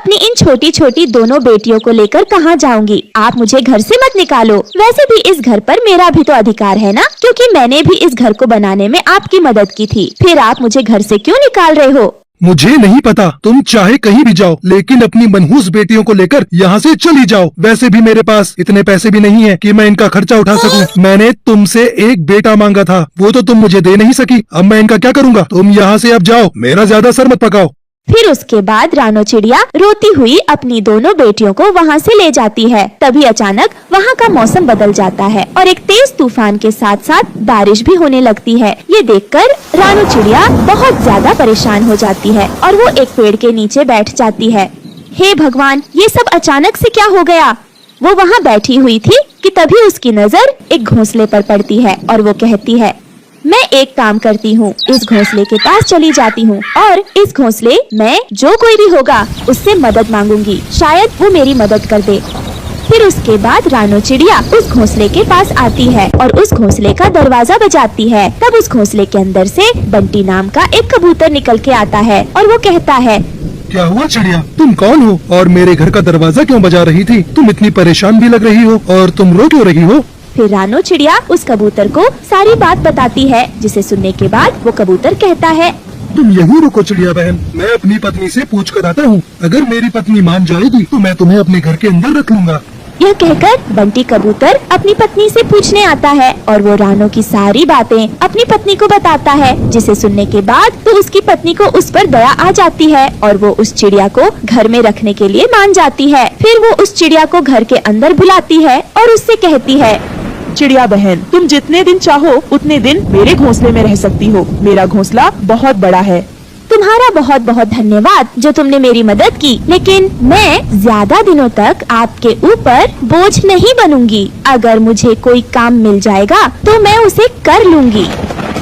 अपनी इन छोटी छोटी दोनों बेटियों को लेकर कहाँ जाऊंगी? आप मुझे घर से मत निकालो। वैसे भी इस घर पर मेरा भी तो अधिकार है ना, क्योंकि मैंने भी इस घर को बनाने में आपकी मदद की थी। फिर आप मुझे घर से क्यों निकाल रहे हो? मुझे नहीं पता, तुम चाहे कहीं भी जाओ, लेकिन अपनी मनहूस बेटियों को लेकर यहाँ से चली जाओ। वैसे भी मेरे पास इतने पैसे भी नहीं है कि मैं इनका खर्चा उठा सकूं। मैंने तुमसे एक बेटा मांगा था, वो तो तुम मुझे दे नहीं सकी। अब मैं इनका क्या करूँगा? तुम यहाँ से अब जाओ, मेरा ज्यादा सर मत पकाओ। फिर उसके बाद रानो चिड़िया रोती हुई अपनी दोनों बेटियों को वहाँ से ले जाती है। तभी अचानक वहाँ का मौसम बदल जाता है और एक तेज तूफान के साथ साथ बारिश भी होने लगती है। ये देखकर रानो चिड़िया बहुत ज्यादा परेशान हो जाती है और वो एक पेड़ के नीचे बैठ जाती है। हे भगवान, ये सब अचानक से क्या हो गया? वो वहाँ बैठी हुई थी कि तभी उसकी नजर एक घोंसले पर पड़ती है और वो कहती है, मैं एक काम करती हूँ, इस घोंसले के पास चली जाती हूँ और इस घोंसले में जो कोई भी होगा उससे मदद मांगूंगी, शायद वो मेरी मदद कर दे। फिर उसके बाद रानो चिड़िया उस घोंसले के पास आती है और उस घोंसले का दरवाजा बजाती है। तब उस घोंसले के अंदर से बंटी नाम का एक कबूतर निकल के आता है और वो कहता है, क्या हुआ चिड़िया, तुम कौन हो और मेरे घर का दरवाजा क्यों बजा रही थी? तुम इतनी परेशान भी लग रही हो और तुम रो क्यों रही हो? फिर रानो चिड़िया उस कबूतर को सारी बात बताती है, जिसे सुनने के बाद वो कबूतर कहता है, तुम यहीं रुको चिड़िया बहन, मैं अपनी पत्नी से पूछ कर आता हूँ। अगर मेरी पत्नी मान जाएगी तो मैं तुम्हें अपने घर के अंदर रख लूंगा। यह कहकर बंटी कबूतर अपनी पत्नी से पूछने आता है और वो रानो की सारी बातें अपनी पत्नी को बताता है, जिसे सुनने के बाद तो उसकी पत्नी को उस पर दया आ जाती है और वो उस चिड़िया को घर में रखने के लिए मान जाती है। फिर वो उस चिड़िया को घर के अंदर बुलाती है और उससे कहती है, चिड़िया बहन, तुम जितने दिन चाहो उतने दिन मेरे घोंसले में रह सकती हो। मेरा घोंसला बहुत बड़ा है। तुम्हारा बहुत बहुत धन्यवाद जो तुमने मेरी मदद की, लेकिन मैं ज्यादा दिनों तक आपके ऊपर बोझ नहीं बनूंगी। अगर मुझे कोई काम मिल जाएगा तो मैं उसे कर लूंगी।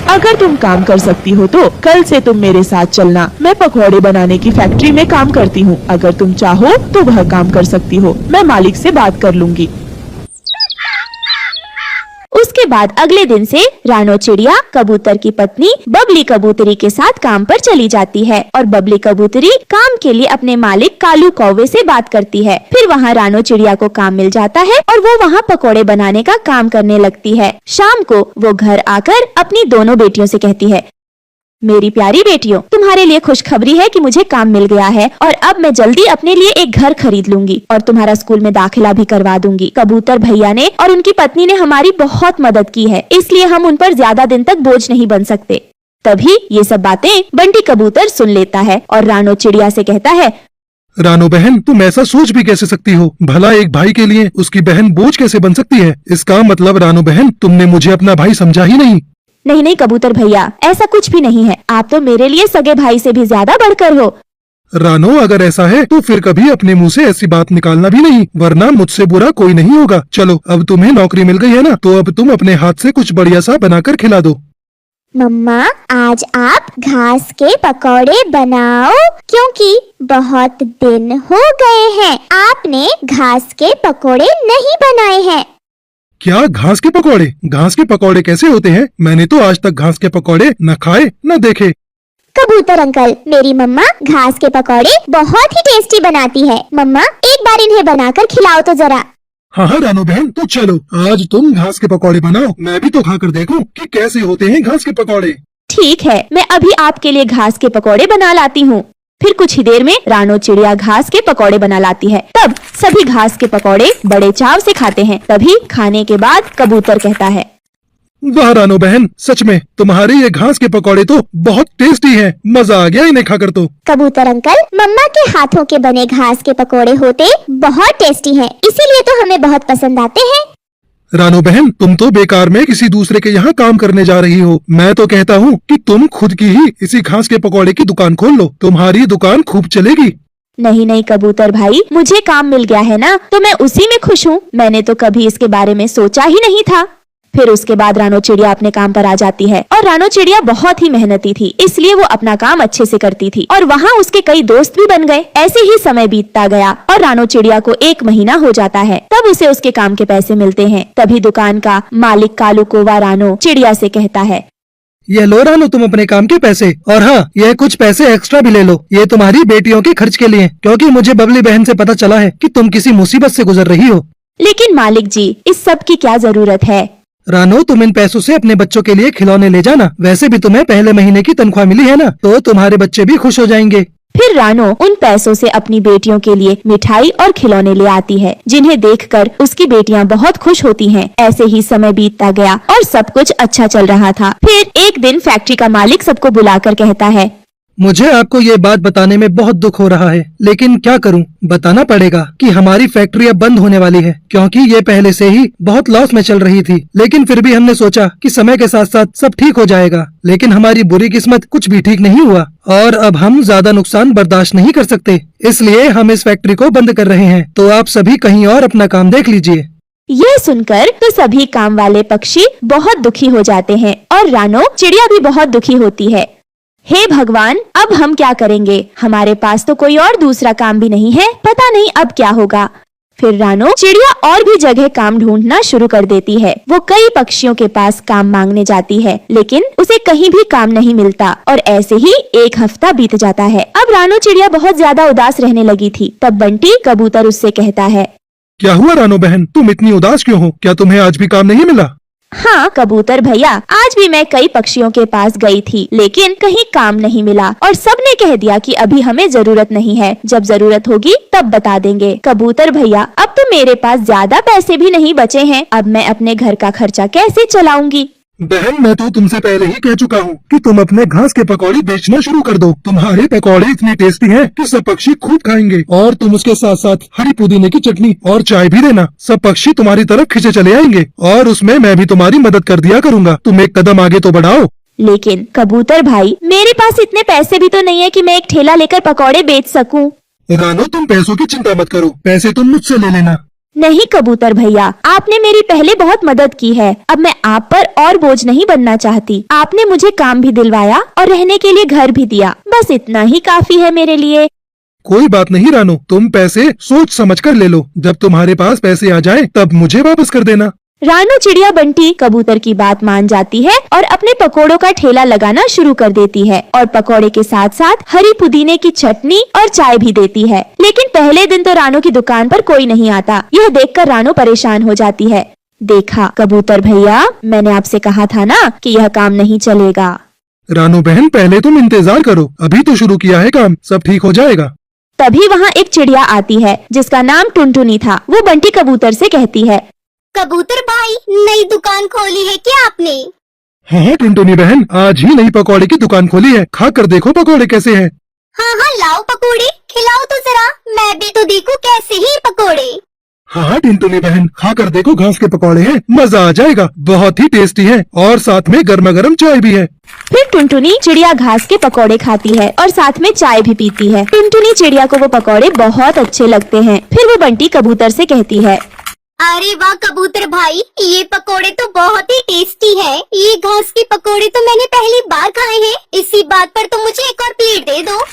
अगर तुम काम कर सकती हो तो कल से तुम मेरे साथ चलना। मैं पकौड़े बनाने की फैक्ट्री में काम करती हूँ। अगर तुम चाहो तो वह काम कर सकती हो। मैं मालिक से बात कर लूंगी। उसके बाद अगले दिन से रानो चिड़िया कबूतर की पत्नी बबली कबूतरी के साथ काम पर चली जाती है और बबली कबूतरी काम के लिए अपने मालिक कालू कौवे से बात करती है। फिर वहाँ रानो चिड़िया को काम मिल जाता है और वो वहाँ पकोड़े बनाने का काम करने लगती है। शाम को वो घर आकर अपनी दोनों बेटियों से कहती है, मेरी प्यारी बेटियों, तुम्हारे लिए खुशखबरी है कि मुझे काम मिल गया है और अब मैं जल्दी अपने लिए एक घर खरीद लूंगी और तुम्हारा स्कूल में दाखिला भी करवा दूंगी। कबूतर भैया ने और उनकी पत्नी ने हमारी बहुत मदद की है, इसलिए हम उन पर ज्यादा दिन तक बोझ नहीं बन सकते। तभी ये सब बातें बंटी कबूतर सुन लेता है और रानो चिड़िया से कहता है, रानो बहन, तुम ऐसा सोच भी कैसे सकती हो? भला एक भाई के लिए उसकी बहन बोझ कैसे बन सकती है? इसका मतलब रानो बहन, तुमने मुझे अपना भाई समझा ही नहीं। नहीं नहीं कबूतर भैया, ऐसा कुछ भी नहीं है। आप तो मेरे लिए सगे भाई से भी ज्यादा बढ़कर हो। रानो, अगर ऐसा है तो फिर कभी अपने मुंह से ऐसी बात निकालना भी नहीं, वरना मुझसे बुरा कोई नहीं होगा। चलो, अब तुम्हें नौकरी मिल गई है ना, तो अब तुम अपने हाथ से कुछ बढ़िया सा बनाकर खिला दो। मम्मा, आज आप घास के पकौड़े बनाओ, क्योंकि बहुत दिन हो गए हैं आपने घास के पकौड़े नहीं बनाए हैं। क्या घास के पकौड़े? घास के पकौड़े कैसे होते हैं? मैंने तो आज तक घास के पकौड़े न खाए न देखे। कबूतर अंकल, मेरी मम्मा घास के पकौड़े बहुत ही टेस्टी बनाती है। मम्मा, एक बार इन्हें बनाकर खिलाओ तो जरा। हाँ हाँ रानो बहन, तो चलो आज तुम घास के पकौड़े बनाओ, मैं भी तो खाकर देखूं कि कैसे होते हैं घास के पकौड़े। ठीक है, मैं अभी आपके लिए घास के पकौड़े बना लाती हूँ। फिर कुछ ही देर में रानो चिड़िया घास के पकौड़े बना लाती है। तब सभी घास के पकौड़े बड़े चाव से खाते हैं। तभी खाने के बाद कबूतर कहता है, वाह रानो बहन, सच में तुम्हारे ये घास के पकौड़े तो बहुत टेस्टी हैं। मजा आ गया इन्हें खाकर तो। कबूतर अंकल, मम्मा के हाथों के बने घास के पकौड़े होते बहुत टेस्टी हैं, इसीलिए तो हमें बहुत पसंद आते हैं। रानो बहन, तुम तो बेकार में किसी दूसरे के यहाँ काम करने जा रही हो। मैं तो कहता हूँ कि तुम खुद की ही इसी घास के पकौड़े की दुकान खोल लो, तुम्हारी दुकान खूब चलेगी। नहीं नहीं कबूतर भाई, मुझे काम मिल गया है ना, तो मैं उसी में खुश हूँ। मैंने तो कभी इसके बारे में सोचा ही नहीं था। फिर उसके बाद रानो चिड़िया अपने काम पर आ जाती है और रानो चिड़िया बहुत ही मेहनती थी, इसलिए वो अपना काम अच्छे से करती थी और वहाँ उसके कई दोस्त भी बन गए। ऐसे ही समय बीतता गया और रानो चिड़िया को 1 महीना हो जाता है। तब उसे उसके काम के पैसे मिलते हैं। तभी दुकान का मालिक कालू कौवा रानो चिड़िया से कहता है, ये लो रानू तुम अपने काम के पैसे, और हाँ यह कुछ पैसे एक्स्ट्रा भी ले लो, ये तुम्हारी बेटियों के खर्च के लिए, क्योंकि मुझे बबली बहन से पता चला है कि तुम किसी मुसीबत से गुजर रही हो। लेकिन मालिक जी, इस सब की क्या जरूरत है? रानू तुम इन पैसों से अपने बच्चों के लिए खिलौने ले जाना, वैसे भी तुम्हें पहले महीने की तनख्वाह मिली है ना, तो तुम्हारे बच्चे भी खुश हो जाएंगे। फिर रानो उन पैसों से अपनी बेटियों के लिए मिठाई और खिलौने ले आती है, जिन्हें देखकर उसकी बेटियां बहुत खुश होती हैं। ऐसे ही समय बीतता गया और सब कुछ अच्छा चल रहा था। फिर एक दिन फैक्ट्री का मालिक सबको बुलाकर कहता है, मुझे आपको ये बात बताने में बहुत दुख हो रहा है, लेकिन क्या करूं, बताना पड़ेगा कि हमारी फैक्ट्री अब बंद होने वाली है, क्योंकि ये पहले से ही बहुत लॉस में चल रही थी। लेकिन फिर भी हमने सोचा कि समय के साथ साथ सब ठीक हो जाएगा, लेकिन हमारी बुरी किस्मत कुछ भी ठीक नहीं हुआ और अब हम ज्यादा नुकसान बर्दाश्त नहीं कर सकते, इसलिए हम इस फैक्ट्री को बंद कर रहे हैं। तो आप सभी कहीं और अपना काम देख लीजिए। यह सुनकर तो सभी काम वाले पक्षी बहुत दुखी हो जाते हैं और रानो चिड़िया भी बहुत दुखी होती है। हे भगवान, अब हम क्या करेंगे? हमारे पास तो कोई और दूसरा काम भी नहीं है, पता नहीं अब क्या होगा। फिर रानो चिड़िया और भी जगह काम ढूंढना शुरू कर देती है। वो कई पक्षियों के पास काम मांगने जाती है, लेकिन उसे कहीं भी काम नहीं मिलता और ऐसे ही एक हफ्ता बीत जाता है। अब रानो चिड़िया बहुत ज्यादा उदास रहने लगी थी। तब बंटी कबूतर उससे कहता है, क्या हुआ रानू बहन, तुम इतनी उदास क्यों हो? क्या तुम्हें आज भी काम नहीं मिला? हाँ कबूतर भैया, आज भी मैं कई पक्षियों के पास गई थी, लेकिन कहीं काम नहीं मिला और सबने कह दिया कि अभी हमें जरूरत नहीं है, जब जरूरत होगी तब बता देंगे। कबूतर भैया, अब तो मेरे पास ज्यादा पैसे भी नहीं बचे हैं, अब मैं अपने घर का खर्चा कैसे चलाऊंगी? बहन मैं तो तुमसे पहले ही कह चुका हूँ कि तुम अपने घास के पकौड़े बेचना शुरू कर दो। तुम्हारे पकौड़े इतने टेस्टी हैं कि सब पक्षी खूब खाएंगे, और तुम उसके साथ साथ हरी पुदीने की चटनी और चाय भी देना। सब पक्षी तुम्हारी तरफ खींचे चले आएंगे और उसमें मैं भी तुम्हारी मदद कर दिया करूँगा। तुम एक कदम आगे तो बढ़ाओ। लेकिन कबूतर भाई, मेरे पास इतने पैसे भी तो नहीं है कि मैं एक ठेला लेकर पकौड़े बेच सकूं। रानो तुम पैसों की चिंता मत करो, पैसे तुम मुझसे ले लेना। नहीं कबूतर भैया, आपने मेरी पहले बहुत मदद की है, अब मैं आप पर और बोझ नहीं बनना चाहती। आपने मुझे काम भी दिलवाया और रहने के लिए घर भी दिया, बस इतना ही काफी है मेरे लिए। कोई बात नहीं रानो, तुम पैसे सोच समझ कर ले लो, जब तुम्हारे पास पैसे आ जाए तब मुझे वापस कर देना। रानो चिड़िया बंटी कबूतर की बात मान जाती है और अपने पकोड़ों का ठेला लगाना शुरू कर देती है और पकोड़े के साथ साथ हरी पुदीने की चटनी और चाय भी देती है। लेकिन पहले दिन तो रानो की दुकान पर कोई नहीं आता। यह देखकर रानो परेशान हो जाती है। देखा कबूतर भैया, मैंने आपसे कहा था ना कि यह काम नहीं चलेगा। रानो बहन पहले तुम इंतजार करो, अभी तो शुरू किया है काम, सब ठीक हो जाएगा। तभी वहाँ एक चिड़िया आती है जिसका नाम टुनटुनी था। वो बंटी कबूतर से कहती है, कबूतर भाई, नई दुकान खोली है क्या आपने? हाँ टुनटुनी बहन, आज ही नई पकौड़े की दुकान खोली है, खा कर देखो पकौड़े कैसे हैं। हाँ हाँ, लाओ पकोड़े, खिलाओ तो जरा, मैं भी तो देखूं कैसे ही पकोड़े। हाँ टुनटुनी बहन, खा कर देखो, घास के पकौड़े हैं, मजा आ जाएगा, बहुत ही टेस्टी है और साथ में गर्मा गर्म चाय भी है। फिर टुनटुनी चिड़िया घास के पकौड़े खाती है और साथ में चाय भी पीती है। टुनटुनी चिड़िया को वो पकौड़े बहुत अच्छे लगते हैं। फिर वो बंटी कबूतर से कहती है, अरे वाह कबूतर भाई, ये पकोड़े तो बहुत ही टेस्टी है। ये घास के पकोड़े तो मैंने पहली बार खाए हैं। इसी बात पर तो मुझे एक और प्लेट दे दो।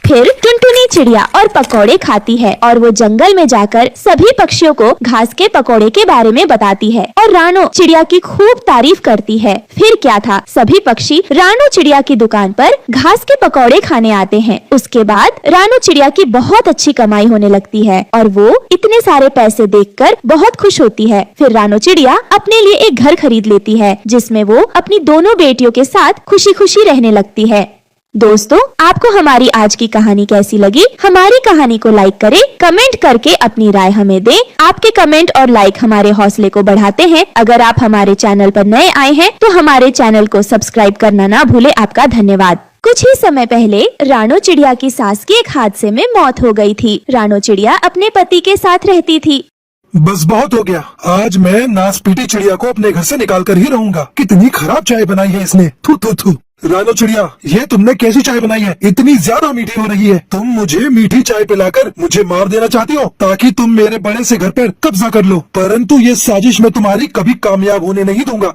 फिर टुनटुनी चिड़िया और पकौड़े खाती है और वो जंगल में जाकर सभी पक्षियों को घास के पकौड़े के बारे में बताती है और रानो चिड़िया की खूब तारीफ करती है। फिर क्या था, सभी पक्षी रानो चिड़िया की दुकान पर घास के पकौड़े खाने आते हैं। उसके बाद रानो चिड़िया की बहुत अच्छी कमाई होने लगती है और वो इतने सारे पैसे देखकर बहुत खुश होती है। फिर रानो चिड़िया अपने लिए एक घर खरीद लेती है, जिसमें वो अपनी दोनों बेटियों के साथ खुशी खुशी रहने लगती है। दोस्तों, आपको हमारी आज की कहानी कैसी लगी? हमारी कहानी को लाइक करें, कमेंट करके अपनी राय हमें दें। आपके कमेंट और लाइक हमारे हौसले को बढ़ाते हैं। अगर आप हमारे चैनल पर नए आए हैं तो हमारे चैनल को सब्सक्राइब करना ना भूले। आपका धन्यवाद। कुछ ही समय पहले रानो चिड़िया की सास की एक हादसे में मौत हो गई थी। रानो चिड़िया अपने पति के साथ रहती थी। बस बहुत हो गया, आज मैं नासपीटी चिड़िया को अपने घर से निकाल कर ही रहूंगा। कितनी खराब चाय बनाई है इसने, थू थू थू। रानो चिड़िया, ये तुमने कैसी चाय बनाई है? इतनी ज्यादा मीठी हो रही है। तुम मुझे मीठी चाय पिलाकर मुझे मार देना चाहती हो ताकि तुम मेरे बड़े से घर पर कब्जा कर लो, परंतु ये साजिश मैं तुम्हारी कभी कामयाब होने नहीं दूंगा।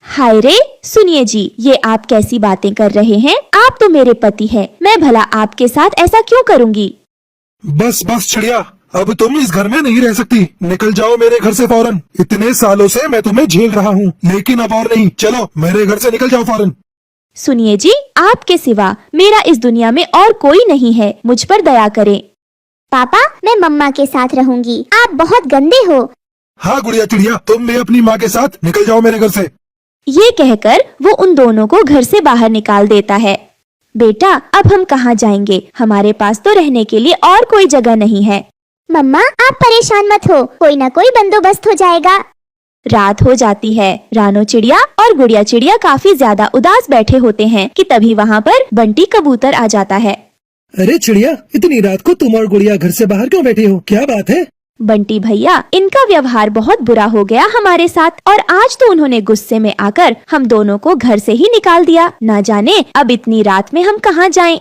हाय रे, सुनिए जी, ये आप कैसी बातें कर रहे हैं? आप तो मेरे पति हैं, मैं भला आपके साथ ऐसा क्यों करूँगी? बस बस चिड़िया, अब तुम इस घर में नहीं रह सकती, निकल जाओ मेरे घर से फौरन। इतने सालों से मैं तुम्हें झेल रहा हूँ, लेकिन अब और नहीं, चलो मेरे घर से निकल जाओ फौरन। सुनिए जी, आपके सिवा मेरा इस दुनिया में और कोई नहीं है, मुझ पर दया करें। पापा, मैं मम्मा के साथ रहूंगी। आप बहुत गंदे हो। हाँ गुड़िया चिड़िया, तुम भी अपनी माँ के साथ निकल जाओ मेरे घर से। ये कहकर वो उन दोनों को घर से बाहर निकाल देता है। बेटा, अब हम कहाँ जाएंगे? हमारे पास तो रहने के लिए और कोई जगह नहीं है। मम्मा, आप परेशान मत हो, कोई ना कोई बंदोबस्त हो जाएगा। रात हो जाती है। रानो चिड़िया और गुड़िया चिड़िया काफी ज्यादा उदास बैठे होते हैं कि तभी वहाँ पर बंटी कबूतर आ जाता है। अरे चिड़िया, इतनी रात को तुम और गुड़िया घर से बाहर क्यों बैठे हो? क्या बात है? बंटी भैया, इनका व्यवहार बहुत बुरा हो गया हमारे साथ और आज तो उन्होंने गुस्से में आकर हम दोनों को घर से ही निकाल दिया। ना जाने अब इतनी रात में हम कहाँ जाएं।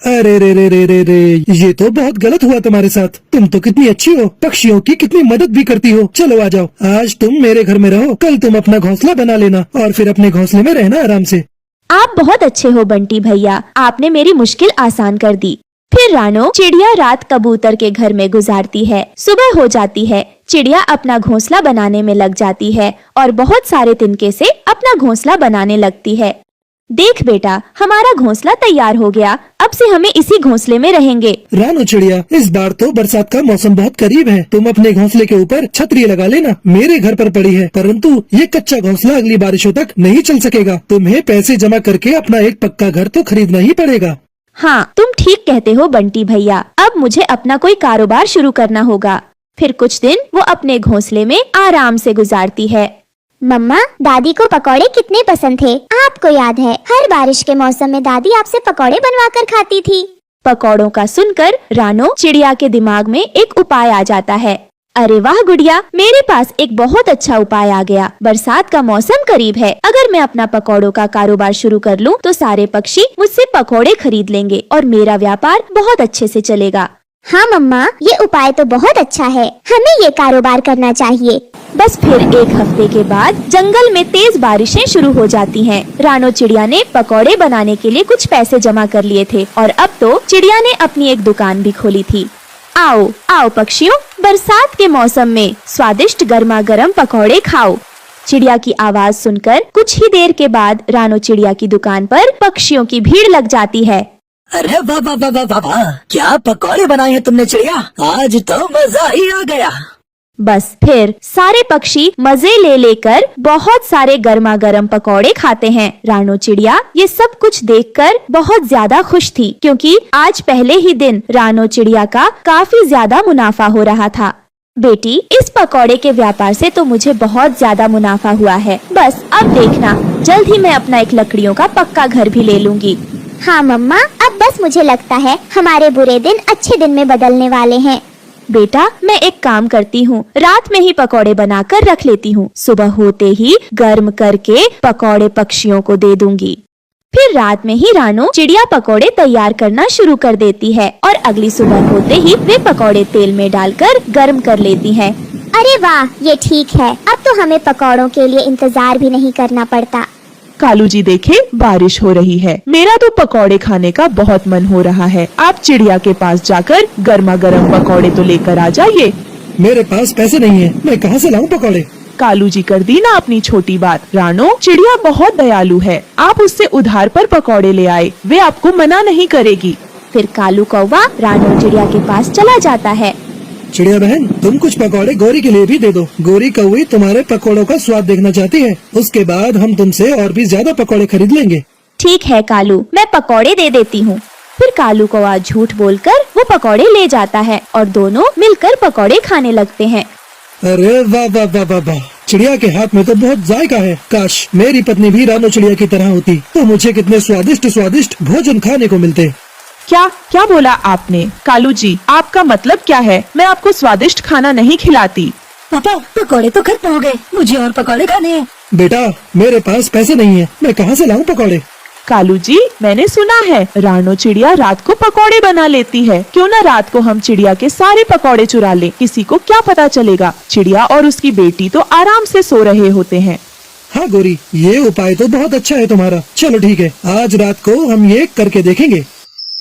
अरे रे रे रे रे रे, ये तो बहुत गलत हुआ तुम्हारे साथ। तुम तो कितनी अच्छी हो, पक्षियों की कितनी मदद भी करती हो। चलो आ जाओ, आज तुम मेरे घर में रहो, कल तुम अपना घोंसला बना लेना और फिर अपने घोंसले में रहना आराम से। आप बहुत अच्छे हो बंटी भैया, आपने मेरी मुश्किल आसान कर दी। फिर रानो चिड़िया रात कबूतर के घर में गुजारती है। सुबह हो जाती है, चिड़िया अपना घोंसला बनाने में लग जाती है और बहुत सारे तिनके से अपना घोंसला बनाने लगती है। देख बेटा, हमारा घोंसला तैयार हो गया, अब से हमें इसी घोंसले में रहेंगे। रानो चिड़िया, इस बार तो बरसात का मौसम बहुत करीब है, तुम अपने घोंसले के ऊपर छतरी लगा लेना। मेरे घर पर पड़ी है, परंतु ये कच्चा घोंसला अगली बारिशों तक नहीं चल सकेगा। तुम्हें पैसे जमा करके अपना एक पक्का घर तो खरीदना ही पड़ेगा। हाँ, तुम ठीक कहते हो बंटी भैया, अब मुझे अपना कोई कारोबार शुरू करना होगा। फिर कुछ दिन वो अपने घोंसले में आराम से गुजारती है। मम्मा, दादी को पकौड़े कितने पसंद थे। आपको याद है, हर बारिश के मौसम में दादी आपसे पकौड़े बनवा कर खाती थी। पकौड़ों का सुनकर रानो चिड़िया के दिमाग में एक उपाय आ जाता है। अरे वाह गुड़िया, मेरे पास एक बहुत अच्छा उपाय आ गया। बरसात का मौसम करीब है, अगर मैं अपना पकौड़ों का कारोबार शुरू कर लूं तो सारे पक्षी मुझसे पकौड़े खरीद लेंगे और मेरा व्यापार बहुत अच्छे से चलेगा। हाँ मम्मा, ये उपाय तो बहुत अच्छा है, हमें ये कारोबार करना चाहिए। बस फिर एक हफ्ते के बाद जंगल में तेज बारिशें शुरू हो जाती हैं। रानो चिड़िया ने पकौड़े बनाने के लिए कुछ पैसे जमा कर लिए थे और अब तो चिड़िया ने अपनी एक दुकान भी खोली थी। आओ आओ पक्षियों, बरसात के मौसम में स्वादिष्ट गर्मा गर्म पकौड़े खाओ। चिड़िया की आवाज सुनकर कुछ ही देर के बाद रानो चिड़िया की दुकान पर पक्षियों की भीड़ लग जाती है। अरे वाह वाह वाह वाह वाह वाह, क्या पकौड़े बनाए हैं तुमने चिड़िया, आज तो मजा ही आ गया। बस फिर सारे पक्षी मजे ले लेकर बहुत सारे गर्मा गर्म पकौड़े खाते हैं। रानो चिड़िया ये सब कुछ देखकर बहुत ज्यादा खुश थी, क्योंकि आज पहले ही दिन रानो चिड़िया का काफी ज्यादा मुनाफा हो रहा था। बेटी, इस पकौड़े के व्यापार से तो मुझे बहुत ज्यादा मुनाफा हुआ है। बस अब देखना, जल्द ही मैं अपना एक लकड़ियों का पक्का घर भी ले लूंगी। हाँ मम्मा, अब बस मुझे लगता है हमारे बुरे दिन अच्छे दिन में बदलने वाले हैं। बेटा, मैं एक काम करती हूँ, रात में ही पकौड़े बनाकर रख लेती हूँ, सुबह होते ही गर्म करके पकौड़े पक्षियों को दे दूंगी। फिर रात में ही रानो चिड़िया पकौड़े तैयार करना शुरू कर देती है और अगली सुबह होते ही वे पकौड़े तेल में डालकर गर्म कर लेती है। अरे वाह, ये ठीक है, अब तो हमें पकौड़ों के लिए इंतजार भी नहीं करना पड़ता। कालू जी देखे, बारिश हो रही है, मेरा तो पकौड़े खाने का बहुत मन हो रहा है। आप चिड़िया के पास जाकर गर्मा गर्म पकौड़े तो लेकर आ जाइए। मेरे पास पैसे नहीं है, मैं कहाँ से लाऊं पकौड़े? कालू जी कर दी ना अपनी छोटी बात। रानो, चिड़िया बहुत दयालु है, आप उससे उधार पर पकौड़े ले आए, वे आपको मना नहीं करेगी। फिर कालू कौवा रानो चिड़िया के पास चला जाता है। चिड़िया बहन, तुम कुछ पकौड़े गौरी के लिए भी दे दो। गौरी कौवी तुम्हारे पकौड़ों का स्वाद देखना चाहती है, उसके बाद हम तुमसे और भी ज्यादा पकौड़े खरीद लेंगे। ठीक है कालू, मैं पकौड़े दे देती हूँ। फिर कालू कौवा झूठ बोलकर वो पकौड़े ले जाता है और दोनों मिलकर पकौड़े खाने लगते हैं। अरे वाह वाह वाह वाह वाह, चिड़िया के हाथ में तो बहुत जायका है। काश मेरी पत्नी भी रानो चिड़िया की तरह होती तो मुझे कितने स्वादिष्ट स्वादिष्ट भोजन खाने को मिलते। क्या क्या बोला आपने? कालू जी, आपका मतलब क्या है? मैं आपको स्वादिष्ट खाना नहीं खिलाती। पापा, पकौड़े तो खत्म हो गए, मुझे और पकौड़े खाने हैं। बेटा, मेरे पास पैसे नहीं है, मैं कहाँ से लाऊं पकौड़े? कालू जी, मैंने सुना है रानो चिड़िया रात को पकौड़े बना लेती है। क्यों न रात को हम चिड़िया के सारे पकौड़े चुरा लें, किसी को क्या पता चलेगा। चिड़िया और उसकी बेटी तो आराम से सो रहे होते हैं। हाँ गौरी, ये उपाय तो बहुत अच्छा है तुम्हारा। चलो ठीक है, आज रात को हम ये करके देखेंगे।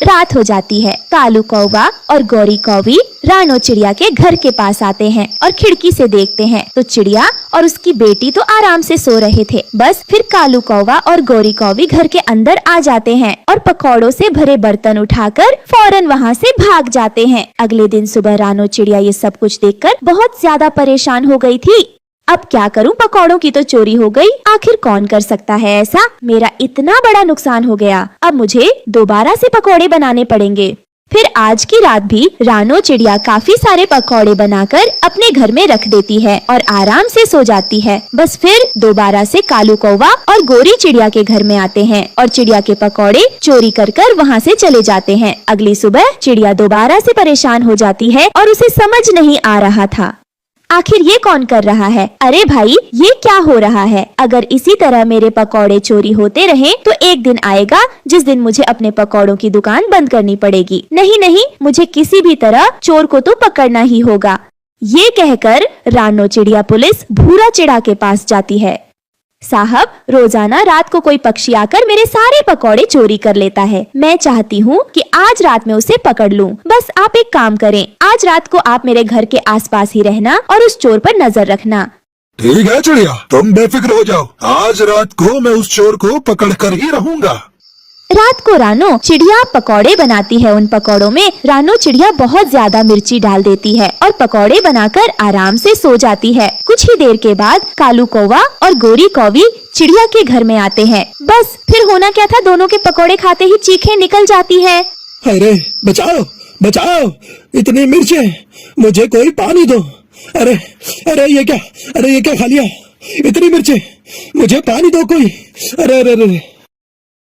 रात हो जाती है। कालू कौवा और गौरी कौवी रानो चिड़िया के घर के पास आते हैं और खिड़की से देखते हैं तो चिड़िया और उसकी बेटी तो आराम से सो रहे थे। बस फिर कालू कौवा और गौरी कौवी घर के अंदर आ जाते हैं और पकौड़ों से भरे बर्तन उठाकर फौरन वहाँ से भाग जाते हैं। अगले दिन सुबह रानो चिड़िया ये सब कुछ देखकर बहुत ज्यादा परेशान हो गई थी। अब क्या करूं, पकौड़ों की तो चोरी हो गई, आखिर कौन कर सकता है ऐसा। मेरा इतना बड़ा नुकसान हो गया, अब मुझे दोबारा से पकौड़े बनाने पड़ेंगे। फिर आज की रात भी रानो चिड़िया काफी सारे पकौड़े बनाकर अपने घर में रख देती है और आराम से सो जाती है। बस फिर दोबारा से कालू कौवा और गोरी चिड़िया के घर में आते हैं और चिड़िया के पकौड़े चोरी कर कर वहाँ से चले जाते हैं। अगली सुबह चिड़िया दोबारा से परेशान हो जाती है और उसे समझ नहीं आ रहा था आखिर ये कौन कर रहा है। अरे भाई, ये क्या हो रहा है। अगर इसी तरह मेरे पकौड़े चोरी होते रहे तो एक दिन आएगा जिस दिन मुझे अपने पकौड़ों की दुकान बंद करनी पड़ेगी। नहीं, मुझे किसी भी तरह चोर को तो पकड़ना ही होगा। ये कहकर रानो चिड़िया पुलिस भूरा चिड़ा के पास जाती है। साहब, रोजाना रात को कोई पक्षी आकर मेरे सारे पकौड़े चोरी कर लेता है। मैं चाहती हूँ कि आज रात में उसे पकड़ लूँ। बस आप एक काम करें, आज रात को आप मेरे घर के आसपास ही रहना और उस चोर पर नजर रखना। ठीक है चिड़िया, तुम बेफिक्र हो जाओ, आज रात को मैं उस चोर को पकड़ कर ही रहूंगा। रात को रानो चिड़िया पकौड़े बनाती है। उन पकौड़ों में रानो चिड़िया बहुत ज्यादा मिर्ची डाल देती है और पकौड़े बनाकर आराम से सो जाती है। कुछ ही देर के बाद कालू कौवा और गोरी कौवी चिड़िया के घर में आते हैं। बस फिर होना क्या था, दोनों के पकौड़े खाते ही चीखें निकल जाती है। अरे बचाओ बचाओ, इतनी मिर्चें, मुझे कोई पानी दो। अरे अरे ये क्या खा लिया, इतनी मिर्चें, मुझे पानी दो कोई। अरे अरे अरे।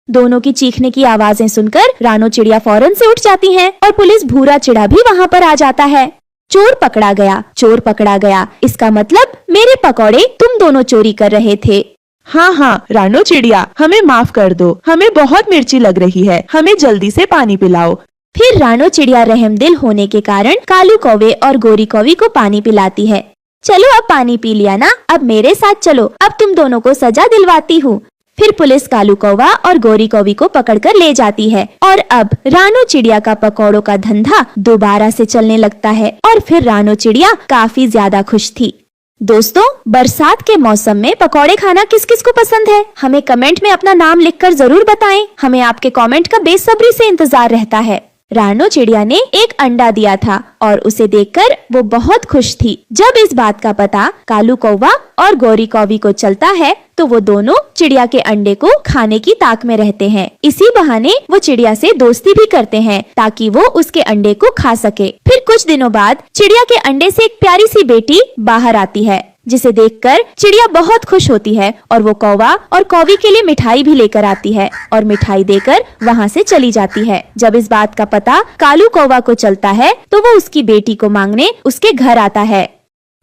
दोनों की चीखने की आवाजें सुनकर रानो चिड़िया फौरन से उठ जाती है और पुलिस भूरा चिड़ा भी वहाँ पर आ जाता है। चोर पकड़ा गया, चोर पकड़ा गया, इसका मतलब मेरे पकौड़े तुम दोनों चोरी कर रहे थे। हाँ, रानो चिड़िया, हमें माफ कर दो, हमें बहुत मिर्ची लग रही है, हमें जल्दी से पानी पिलाओ। फिर रानो चिड़िया रहमदिल होने के कारण कालू कौवे और गोरी कौवी को पानी पिलाती है। चलो अब पानी पी लिया ना, अब मेरे साथ चलो, अब तुम दोनों को सजा दिलवाती हूँ। फिर पुलिस कालू कौवा और गोरी कौवी को पकड़कर ले जाती है और अब रानो चिड़िया का पकौड़ों का धंधा दोबारा से चलने लगता है और फिर रानो चिड़िया काफी ज्यादा खुश थी। दोस्तों, बरसात के मौसम में पकौड़े खाना किस किस को पसंद है, हमें कमेंट में अपना नाम लिखकर जरूर बताएं। हमें आपके कमेंट का बेसब्री से इंतजार रहता है। रानो चिड़िया ने एक अंडा दिया था और उसे देखकर वो बहुत खुश थी। जब इस बात का पता कालू कौवा और गोरी कौवी को चलता है तो वो दोनों चिड़िया के अंडे को खाने की ताक में रहते हैं। इसी बहाने वो चिड़िया से दोस्ती भी करते हैं ताकि वो उसके अंडे को खा सके। फिर कुछ दिनों बाद चिड़िया के अंडे से एक प्यारी सी बेटी बाहर आती है जिसे देखकर चिड़िया बहुत खुश होती है और वो कौवा और कौवी के लिए मिठाई भी लेकर आती है और मिठाई देकर वहाँ से चली जाती है। जब इस बात का पता कालू कौवा को चलता है तो वो उसकी बेटी को मांगने उसके घर आता है।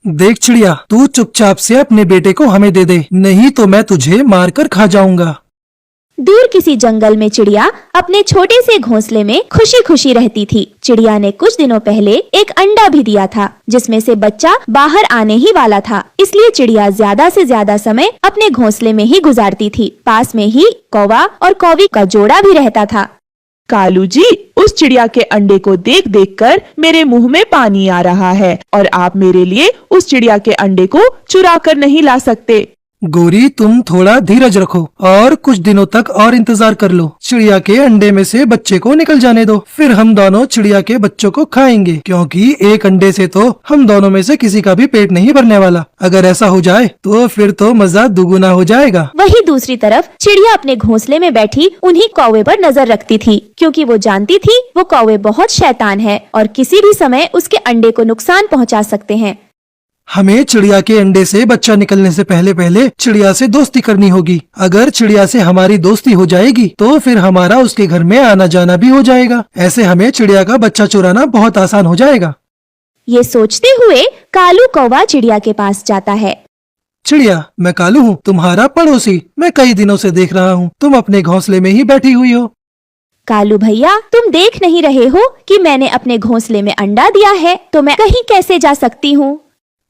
देख चिड़िया, तू चुपचाप से अपने बेटे को हमें दे दे, नहीं तो मैं तुझे मारकर खा जाऊंगा। दूर किसी जंगल में चिड़िया अपने छोटे से घोंसले में खुशी खुशी रहती थी। चिड़िया ने कुछ दिनों पहले एक अंडा भी दिया था जिसमें से बच्चा बाहर आने ही वाला था, इसलिए चिड़िया ज्यादा से ज्यादा समय अपने घोंसले में ही गुजारती थी। पास में ही कौवा और कौवी का जोड़ा भी रहता था। कालू जी, उस चिड़िया के अंडे को देख देख कर मेरे मुंह में पानी आ रहा है और आप मेरे लिए उस चिड़िया के अंडे को चुरा कर नहीं ला सकते। गोरी, तुम थोड़ा धीरज रखो और कुछ दिनों तक और इंतजार कर लो। चिड़िया के अंडे में से बच्चे को निकल जाने दो, फिर हम दोनों चिड़िया के बच्चों को खाएंगे, क्योंकि एक अंडे से तो हम दोनों में से किसी का भी पेट नहीं भरने वाला। अगर ऐसा हो जाए तो फिर तो मजा दुगुना हो जाएगा। वहीं दूसरी तरफ चिड़िया अपने घोंसले में बैठी उन्हीं कौवे पर नजर रखती थी, क्योंकि वो जानती थी वो कौवे बहुत शैतान है और किसी भी समय उसके अंडे को नुकसान पहुँचा सकते हैं। हमें चिड़िया के अंडे से बच्चा निकलने से पहले पहले चिड़िया से दोस्ती करनी होगी। अगर चिड़िया से हमारी दोस्ती हो जाएगी तो फिर हमारा उसके घर में आना जाना भी हो जाएगा। ऐसे हमें चिड़िया का बच्चा चुराना बहुत आसान हो जाएगा। ये सोचते हुए कालू कौवा चिड़िया के पास जाता है। चिड़िया, मैं कालू हूँ, तुम्हारा पड़ोसी। मैं कई दिनों से देख रहा हूँ तुम अपने घोंसले में ही बैठी हुई हो। कालू भैया, तुम देख नहीं रहे हो कि मैंने अपने घोंसले में अंडा दिया है, तो मैं कहीं कैसे जा सकती हूँ।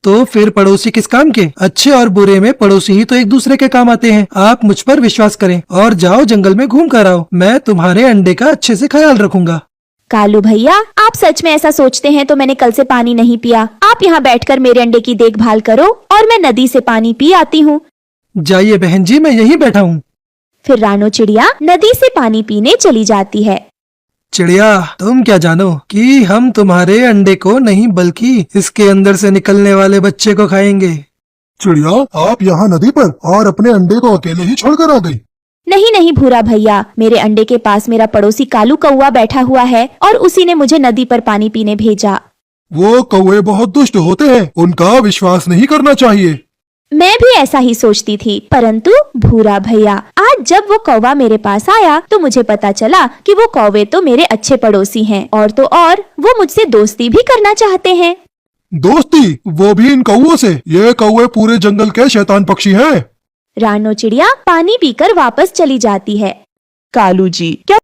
तो फिर पड़ोसी किस काम के? अच्छे और बुरे में पड़ोसी ही तो एक दूसरे के काम आते हैं। आप मुझ पर विश्वास करें और जाओ जंगल में घूम कर आओ। मैं तुम्हारे अंडे का अच्छे से ख्याल रखूंगा। कालू भैया, आप सच में ऐसा सोचते हैं तो मैंने कल से पानी नहीं पिया। आप यहाँ बैठकर मेरे अंडे की देखभाल करो और मैं नदी से पानी पी आती हूँ। जाइए बहन जी, मैं यहीं बैठा हूँ। फिर रानो चिड़िया नदी से पानी पीने चली जाती है। चिड़िया, तुम क्या जानो कि हम तुम्हारे अंडे को नहीं बल्कि इसके अंदर से निकलने वाले बच्चे को खाएंगे। चिड़िया, आप यहाँ नदी पर और अपने अंडे को अकेले ही छोड़कर आ गई। नहीं नहीं भूरा भैया, मेरे अंडे के पास मेरा पड़ोसी कालू कौवा बैठा हुआ है और उसी ने मुझे नदी पर पानी पीने भेजा। वो कौवे बहुत दुष्ट होते हैं, उनका विश्वास नहीं करना चाहिए। मैं भी ऐसा ही सोचती थी, परंतु भूरा भैया, आज जब वो कौवा मेरे पास आया तो मुझे पता चला कि वो कौवे तो मेरे अच्छे पड़ोसी हैं और तो और वो मुझसे दोस्ती भी करना चाहते हैं। दोस्ती? वो भी इन कौवों से? ये कौवे पूरे जंगल के शैतान पक्षी हैं। रानो चिड़िया पानी पीकर वापस चली जाती है। कालू जी, क्या